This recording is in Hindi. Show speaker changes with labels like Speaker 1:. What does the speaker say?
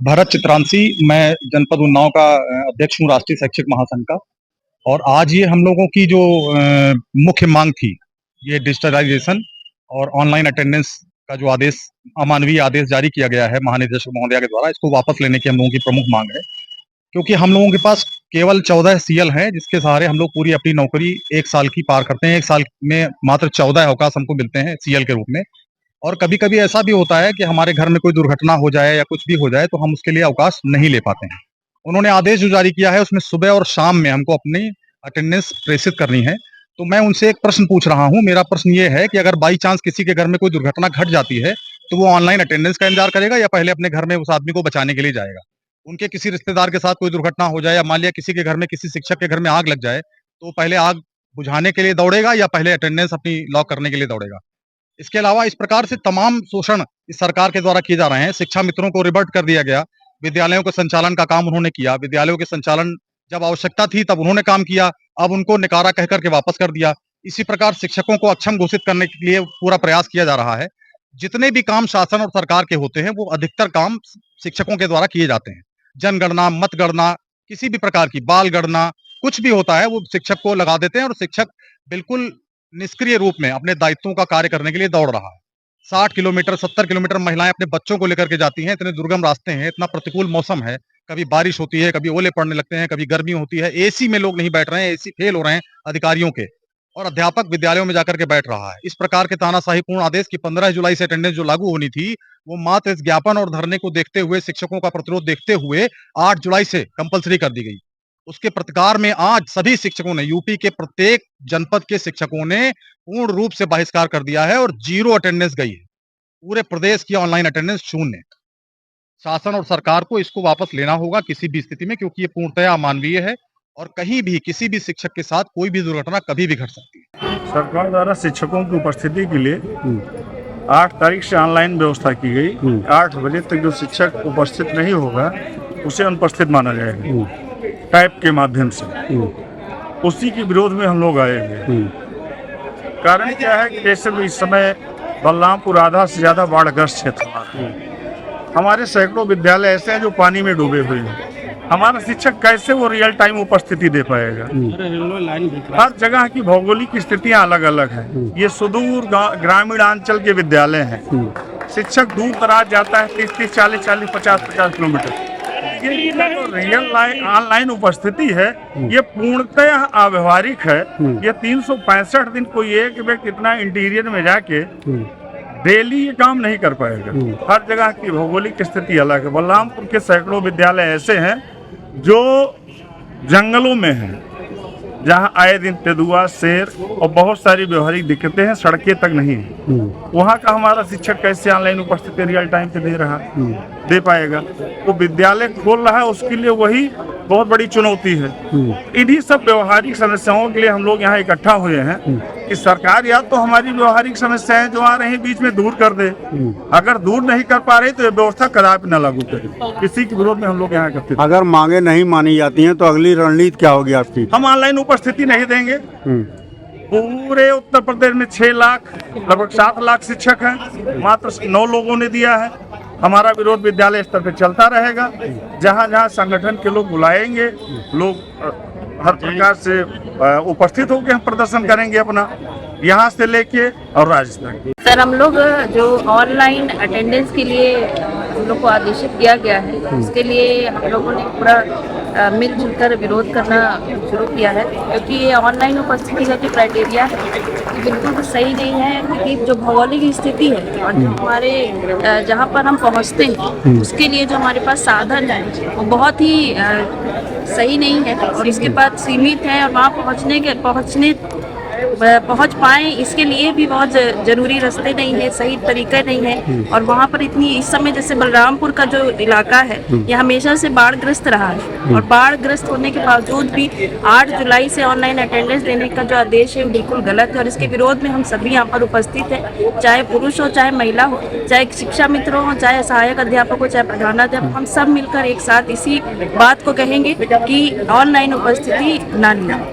Speaker 1: भरत चित्रांशी। मैं जनपद उन्नाव का अध्यक्ष हूँ राष्ट्रीय शैक्षिक महासंघ का। और आज ये हम लोगों की जो मुख्य मांग थी, ये डिजिटलाइजेशन और ऑनलाइन अटेंडेंस का जो आदेश, अमानवीय आदेश जारी किया गया है महानिदेशक महोदया के द्वारा, इसको वापस लेने की हम लोगों की प्रमुख मांग है। क्योंकि हम लोगों के पास केवल 14 सीएल हैं, जिसके सहारे हम लोग पूरी अपनी नौकरी 1 साल की पार करते हैं। 1 साल में मात्र 14 अवकाश हमको मिलते हैं सीएल के रूप में। और कभी-कभी ऐसा भी होता है कि हमारे घर में कोई दुर्घटना हो जाए या कुछ भी हो जाए, तो हम उसके लिए अवकाश नहीं ले पाते हैं। उन्होंने आदेश जो जारी किया है, उसमें सुबह और शाम में हमको अपनी अटेंडेंस प्रेषित करनी है। तो मैं उनसे एक प्रश्न पूछ रहा हूँ। मेरा प्रश्न ये है कि अगर बाई चांस किसी के घर में कोई दुर्घटना घट जाती है, तो वो ऑनलाइन अटेंडेंस का इंतजार करेगा या पहले अपने घर में उस आदमी को बचाने के लिए जाएगा? उनके किसी रिश्तेदार के साथ कोई दुर्घटना हो जाए, या मान लिया किसी के घर में, किसी शिक्षक के घर में आग लग जाए, तो वो पहले आग बुझाने के लिए दौड़ेगा या पहले अटेंडेंस अपनी लॉक करने के लिए दौड़ेगा? इसके अलावा इस प्रकार से तमाम शोषण इस सरकार के द्वारा किए जा रहे हैं। शिक्षा मित्रों को रिवर्ट कर दिया गया। विद्यालयों के संचालन का काम उन्होंने किया। विद्यालयों के संचालन जब आवश्यकता थी तब उन्होंने काम किया, अब उनको निकारा कह कर के वापस कर दिया। इसी प्रकार शिक्षकों को अक्षम घोषित करने के लिए पूरा प्रयास किया जा रहा है। जितने भी काम शासन और सरकार के होते हैं, वो अधिकतर काम शिक्षकों के द्वारा किए जाते हैं। जनगणना, मतगणना, किसी भी प्रकार की बाल गणना, कुछ भी होता है वो शिक्षक को लगा देते हैं, और शिक्षक बिल्कुल निष्क्रिय रूप में अपने दायित्वों का कार्य करने के लिए दौड़ रहा है। 60 किलोमीटर, 70 किलोमीटर महिलाएं अपने बच्चों को लेकर के जाती हैं। इतने दुर्गम रास्ते हैं, इतना प्रतिकूल मौसम है, कभी बारिश होती है, कभी ओले पड़ने लगते हैं, कभी गर्मी होती है। एसी में लोग नहीं बैठ रहे हैं, एसी फेल हो रहे हैं अधिकारियों के, और अध्यापक विद्यालयों में जाकर के बैठ रहा है। इस प्रकार के तानाशाहीपूर्ण आदेश की 15 जुलाई से अटेंडेंस जो लागू होनी थी, वो मात्र इस ज्ञापन और धरने को देखते हुए, शिक्षकों का प्रतिरोध देखते हुए 8 जुलाई से कंपल्सरी कर दी गई। उसके प्रतिकार में आज सभी शिक्षकों ने, यूपी के प्रत्येक जनपद के शिक्षकों ने पूर्ण रूप से बहिष्कार कर दिया है और 0 अटेंडेंस गई है। पूरे प्रदेश की ऑनलाइन अटेंडेंस 0। शासन और सरकार को इसको वापस लेना होगा किसी भी स्थिति में, क्योंकि ये पूर्णतया अमानवीय है और कहीं भी किसी भी शिक्षक के साथ कोई भी दुर्घटना कभी भी घट सकती है।
Speaker 2: सरकार द्वारा शिक्षकों की उपस्थिति के लिए 8 तारीख से ऑनलाइन व्यवस्था की गई। 8 बजे तक जो शिक्षक उपस्थित नहीं होगा उसे अनुपस्थित माना जाएगा, टाइप के माध्यम से। उसी के विरोध में हम लोग आए हैं। कारण क्या है कि जैसे इस समय बलरामपुर आधा से ज्यादा बाढ़ग्रस्त क्षेत्र, हमारे सैकड़ों विद्यालय ऐसे हैं जो पानी में डूबे हुए हैं। हमारा शिक्षक कैसे वो रियल टाइम उपस्थिति दे पाएगा? हर जगह की भौगोलिक स्थितियां अलग अलग हैं। ये सुदूर ग्रामीण अंचल के विद्यालय हैं। शिक्षक दूर दराज जाता है 30-30, 40-40, 50-50 किलोमीटर। ये जो रियल ऑनलाइन उपस्थिति है, ये पूर्णतः अव्यवहारिक है। ये 365 दिन कोई एक व्यक्ति इतना इंटीरियर में जाके डेली ये काम नहीं कर पाएगा। हर जगह की भौगोलिक स्थिति अलग है। बलरामपुर के सैकड़ों विद्यालय ऐसे हैं जो जंगलों में हैं, जहाँ आए दिन तेंदुआ, शेर और बहुत सारी व्यवहारिक दिक्कतें हैं, सड़कें तक नहीं है। वहाँ का हमारा शिक्षक कैसे ऑनलाइन उपस्थिति रियल टाइम पे दे पाएगा? वो विद्यालय खोल रहा है, उसके लिए वही बहुत बड़ी चुनौती है। इन्हीं सब व्यवहारिक समस्याओं के लिए हम लोग यहाँ इकट्ठा हुए हैं कि सरकार या तो हमारी व्यवहारिक समस्याएं जो आ रही हैं बीच में दूर कर दे। अगर दूर नहीं कर पा रही तो ये व्यवस्था कदापि न लागू करे। इसी के विरोध में हम लोग यहाँ इकट्ठे।
Speaker 3: अगर मांगे नहीं मानी जाती हैं तो अगली रणनीति क्या होगी आपकी?
Speaker 2: हम ऑनलाइन उपस्थिति नहीं देंगे। पूरे उत्तर प्रदेश में 6 लाख, लगभग 7 लाख शिक्षक हैं, मात्र 9 लोगों ने दिया है। हमारा विरोध विद्यालय स्तर पर चलता रहेगा। जहाँ जहाँ संगठन के लोग बुलाएंगे, लोग हर प्रकार से उपस्थित होकर हम प्रदर्शन करेंगे अपना, यहाँ से लेके और राज्य तक।
Speaker 4: सर, हम लोग जो ऑनलाइन अटेंडेंस के लिए हम लोग को आदेशित किया गया है, उसके लिए हम लोगों ने पूरा मिलजुल कर विरोध करना शुरू किया है। क्योंकि ये ऑनलाइन उपस्थिति का जो क्राइटेरिया है ये बिल्कुल भी सही नहीं है। क्योंकि जो भौगोलिक स्थिति है और जो हमारे जहाँ पर हम पहुँचते हैं, उसके लिए जो हमारे पास साधन है वो बहुत ही सही नहीं है, और इसके पास सीमित है, और वहाँ पहुँच पाए इसके लिए भी बहुत जरूरी रास्ते नहीं है, सही तरीका नहीं है। और वहाँ पर इतनी इस समय जैसे बलरामपुर का जो इलाका है, ये हमेशा से बाढ़ग्रस्त रहा है, और बाढ़ग्रस्त होने के बावजूद भी 8 जुलाई से ऑनलाइन अटेंडेंस देने का जो आदेश है वो बिल्कुल गलत है। और इसके विरोध में हम सभी यहाँ पर उपस्थित हैं, चाहे पुरुष हो, चाहे महिला हो, चाहे शिक्षा मित्र हो, चाहे सहायक अध्यापक हो, चाहे प्रधानाध्यापक, हम सब मिलकर एक साथ इसी बात को कहेंगे कि ऑनलाइन उपस्थिति ना लेना।